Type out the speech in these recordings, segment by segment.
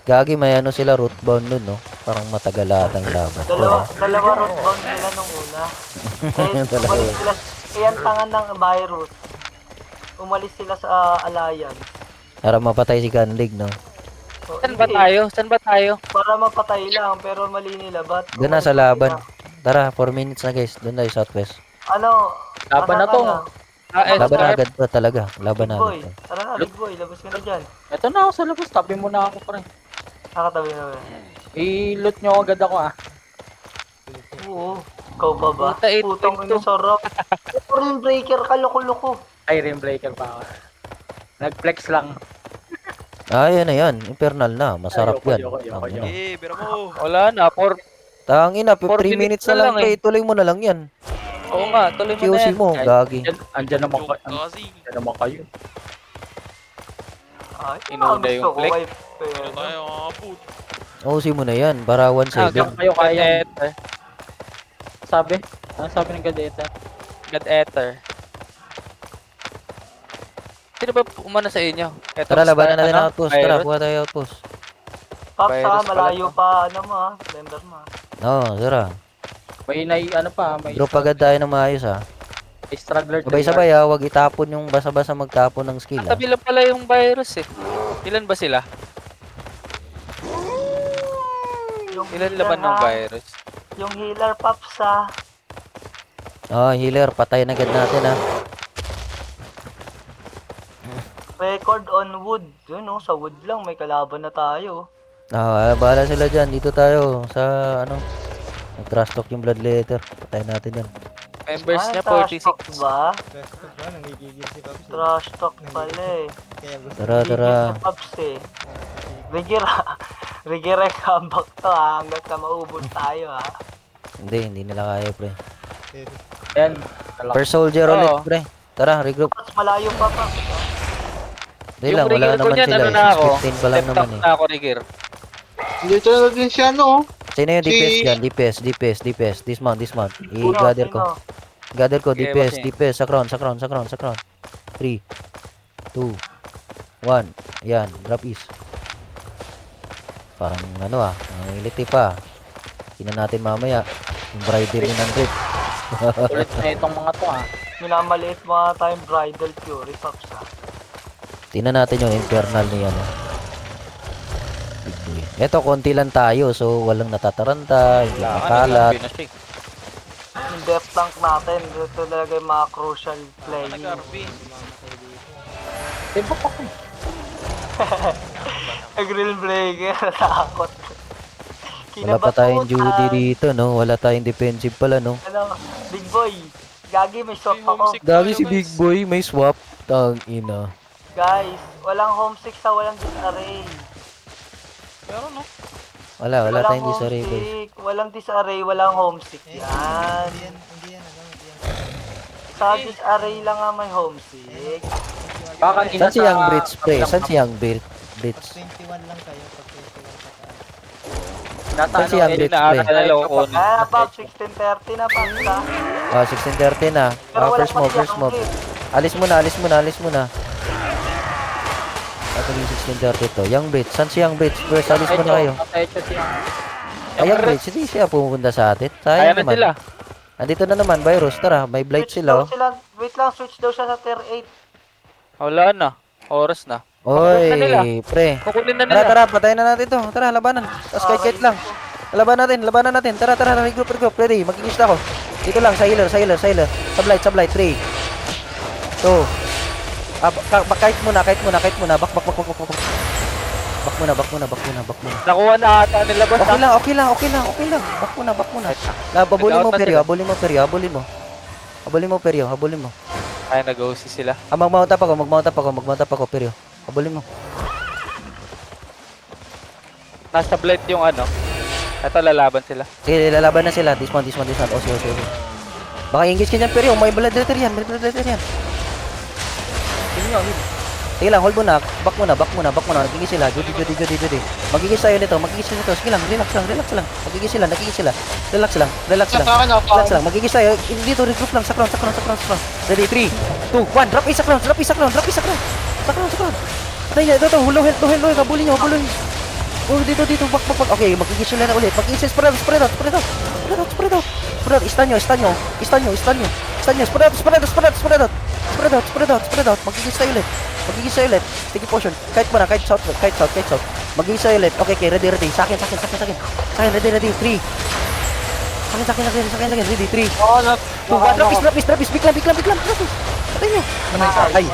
Gagi, may ano sila, rootbound nun, no? Parang matagal atang laban. Dalawa rootbound sila nung una. Eh, umalis sila. Eh, ang tangan ng virus. Umalis sila sa Alliance. Para mapatay si Ganlig, no? So, Saan ba tayo? Saan ba tayo? Para mapatay lang, pero mali nila. Ba't Doon na umalis sa sila? laban. Tara, 4 minutes na guys. Doon tayo southwest. Ano? Laban na asan to. ka Laban na Scarf. agad pa talaga. Laban Big na boy. agad. Tara na, big boy. Labas ka na dyan. Ito na ako sa labas. Tabi mo na ako, pre. Nakatabi na ba? I-loot nyo agad ako, ah. Oo. Ikaw pa ba? Puta, 8.2. Putang ino, sarap. Ring breaker ka, loko-loko. Ay, rim breaker pa ako. Nag-flex lang. Ah, yan na yan. Infernal na. Masarap Ayoko, yan. ayoko. Eh, bira mo. Wala na, Tangina, 3 4 minutes minutes na na lang lang, pre. Tuloy mo na lang yan. Oo nga, tuloy mo na QC yan. mo, Ay, gagi. Andyan naman Joke kayo. kasi. Andyan naman kayo. Ay, Inuna gusto yung ko, flex. wife. Ano tayo mga put. OC mo na yan. Para 1-7. Hanggang kayo kaya. Sabi? Ano sabi ng Gadeta? God Ether. Sino ba umano sa inyo? Eto, Tara, labanan natin ang ano? outpost. Tara, Virus? kuha tayo outpost. Pops, Virus pala malayo to. pa, ano mo, blender mo. Oo, tara. May ano pa, may Drop agad tayo ng maayos, ha. struggler. Sabay-sabay, ha. Huwag itapon yung basa-basa magtapon ng skill, ha. Tabi lang pala yung virus eh. Ilan ba sila? Yung Ilan healer, laban ng ha? virus? Yung healer, Pops, ha? Oh, healer. Patayin agad natin, ha. Record on wood. Yun, no, sa wood lang, may kalaban na tayo. Ah, bahala sila dyan. Dito tayo sa, ano, nag-trash talk yung blood letter. Patayin natin yan. Members niya trash 46. talk ba? Desktop ba? Nangigigil si Pops. Trash talk pala eh. Kaya gusto Tara, tara. Gigil si Pops eh. Rigera comeback to ha, hanggang sa maubos tayo ha. Hindi nila kaya, pre. Yan. Per soldier ulit, Oo. pre. Tara, regroup. Pops, malayo pa pa. Hindi lang, wala rigger ko naman niyan, sila, ano eh. na ako? 15 pa lang Step naman, up eh. na ako, Rigger. Dito na din siya, no? Sino yung Si- DPS dyan? DPS. Dismount. I-gather ko. Gather ko, Okay, DPS, bossing. DPS. Sa crown. 3, 2, 1. Ayan, drop is. Parang ano ang iliti pa. Tingnan natin mamaya. Yung bridal ni Nandrit. Ulit na itong mga to, ah. Minamaliit mga tayong bridal fury Pops ha. Tingnan natin yung infernal ni ano. Big boy. Eto, konti lang tayo. So, walang natataranta. Hindi makalat. Yung death tank natin, dito talaga yung mga crucial playing. Nag-RP. Diba ako? Grill breaker, natakot. Wala pa tayong Judy dito, no? Wala tayong defensive pala, no? Ano, big boy. Gagi, may swap May ako. homesick Gagi tayo, si guys. Big Boy, may swap. Tang ina. Guys, walang homesick sa walang disarray. Meron no? Wala Walang tayong disarray, boy. homesick, walang disarray, walang homesick. Yan. Hindi yan, Sa disarray lang nga may homesick. Baka Saan si Young Brits, pre? Saan si Young Brits? 21 lang kayo, pag 21 ka Saan si Young Brits, pre? Naloko na. Ah, Pop, 16:30 na, Pop, ha? Ah, 16:30 na. Pero Ah, wala first pa move, siya first move. complete. Alis muna. At yung 16:30 to. Young Brits, saan si Young Brits? First, alis muna kayo. Ay, Young Brits, hindi siya pumunta sa atin. Kaya Sayang na naman. sila. Andito na naman, virus. Tara, may blight Switch sila, daw oh. sila. Wait lang, switch daw siya sa tier 8. Wala na. Oras na. Oy, na nila. pre. Kukunin na Tara, nila. tara, patayin na natin to. Tara, labanan. Tapos kite lang. Labanan natin. Tara, regroup. Ready, magigis na ako. Dito lang, sa healer. Sublight. 3, 2. Kite muna. Bak muna. Nakuha na ata nila boss. Okay lang. Bak muna. Habulin mo, Peryo. Habulin mo. Ay, nag-OC sila. Mag-mount up ako, Peryo. Habulin mo. Nasa blight yung ano. Ito, lalaban sila. Sige, lalaban na sila. Dismount. Okay. Baka engage ka dyan, Peryo. May blood letter yan. Sige lang, hold muna. Back muna. Nagigis sila. Judy. Magigis tayo nito. Sige lang, relax lang. Magigis sila. Relax lang. Magigis tayo. Dito, regroup lang. Sa crown. Ready, 3, 2, 1. Drop is sa crown. Sa crown. Patay niya. Ito. Hulo. Habulin nyo. Oh, dito. Bak. Okay, magiging sila na ulit. Magiging spread out. Spread out. Stun nyo. Spread out. Magiging stay ulit. Sticky potion. Kahit south. Magiging stay ulit. Okay, ready. Sa akin. Ready. 3. Sa akin. Ready, 3. Oo, 2, 1. Drop is. Biglang. Patay nyo. Ay.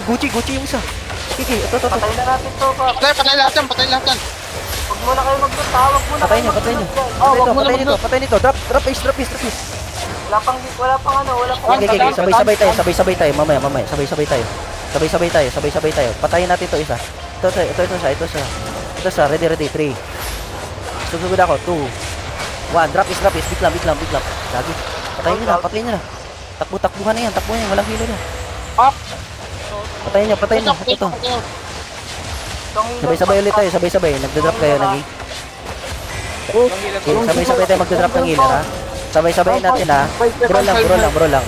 Gucci yung isa. Sige, ito. Patay na natin to, Pop. Patay lahat yan. Huwag muna kayo magdota. Huwag muna Patay kayo nyo. magdota. Patay nito. Drop is. Wala pang wala pang Okay, sabay-sabay tayo. Mamaya. Sabay-sabay tayo. Patayin natin to isa. Ito sa. Ready. 3. Susugod ako. 2. 1. Drop is. Biglang. Lagi. Patayin nyo na. Takbuhan na yan. Walang hilo na. Patayin nyo. Ito. Sabay-sabay ulit tayo. Nagda-drop kayo. Sabay-sabay tayo magda-drop ng healer, ha? Sabay-sabay natin, ha? Bro lang.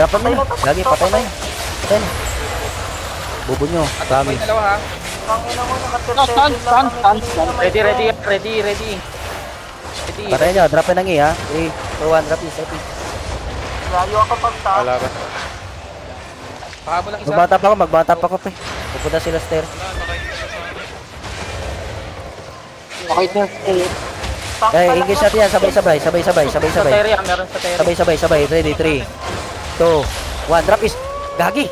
Drop mo na. Lagi, patay na yun. Bubo nyo. Promise. Dalawa ha. Ang ina mo, naka-30 Ready. Patay nyo. Drop na ng E, ha? 3, 2, 1. Drop is. Layo ako pagtaas. Wala ba? Pahabol lang isa. Magbata pa ako, pre. Pupunta sila stair. Okay na. Engage natin yan. Sabay-sabay. Sa Terry, meron sa Terry. Sabay. Ready, 3, 2, 1. Drop is. Gagi.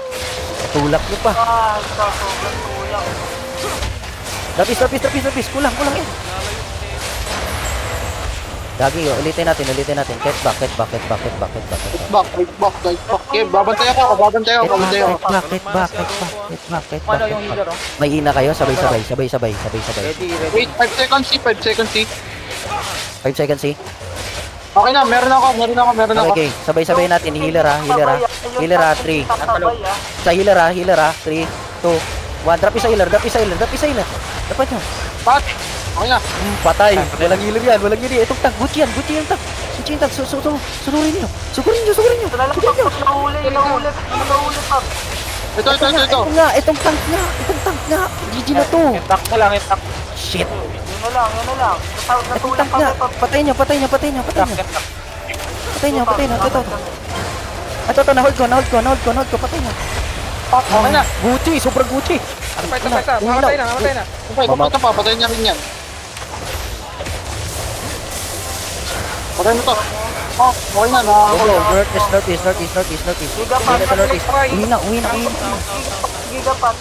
Tulak nyo pa. Sobrang kulang. Drop is. Kulang yan. Gagi, ulitin natin. Catch back. Back. Okay, babantay ako. Catch back. Ano yung healer oh? May ina kayo, sabay. Ready. Wait, 5 seconds, 5 seconds. Okay na, meron ako. Okay, sabay natin. Healer ha. 3. Sa healer ha. 3, 2, 1. Drop is sa healer. Dapat nyo. Pat! Okay na. Patay. Walang healer yan. Itong tank. Gucci yung tank. Sunurin nyo. Ito na lang, Pop. Nahuli, Pop. Ito. Itong tank nga. GG na to. Impact mo lang. Shit. Yun na lang. Itong Natulak tank nga. Pop. Patay nyo. Ito. Na-hold ko. Patay nyo. Okay na. Gucci. Sobrang Gucci. Fight na. Mamatay na. Okay, papatayin niya rin yan. Patay mo to. Okay na. Northeast. Uwi na. Gigapat.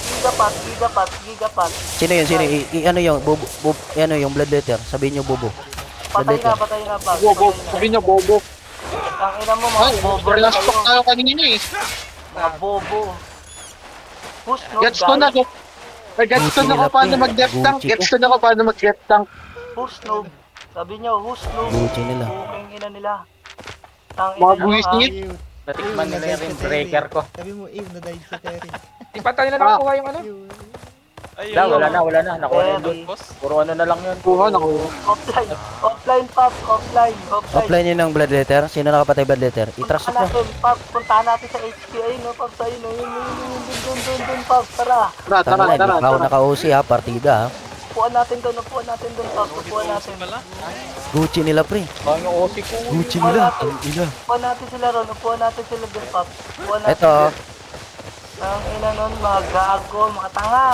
Sino yun? Ano yung bobo? Ano yung blood letter? Sabihin nyo bobo. Patay na, Pop. Bobo. Sabi niya, bobo. Ang ina mo, mga Ay, bobo. last talk tayo kanina eh. Mga bobo. Push, no, Gets ko na. Gets ko na ako paano mag-death tank. Push, no. Sabi niyo, who's no? Gucci nila. Bukeng ina nila. Tang Mga ina buwis nyo, niya. Natikman nila yung breaker ko. Sabi mo, na-dive sa Terry. Ipatay na nakuha yung ano. Ayun. Wala na. Nakuha na yun. Terry. Boss. Puro ano na lang yun. Kuha na ko. Offline, Pop. Offline. Offline yun ng blood letter. Sino nakapatay blood letter? I-trust Puntahan mo. natin, Pop. Puntahan natin sa HQA, no? Pop, sa ino. Yun, Pop. Tara. Tara. Ikaw naka-OC ha. Partida ha. Upuan natin doon, Pop. Upuan natin. Gucci nila pre. Ang yung OC ko. Gucci nila. Ina. Upuan natin sila ron. Upuan natin sila doon, Pop. Upuan natin. Ito. Ang ina nun, mga gago, mga tanga.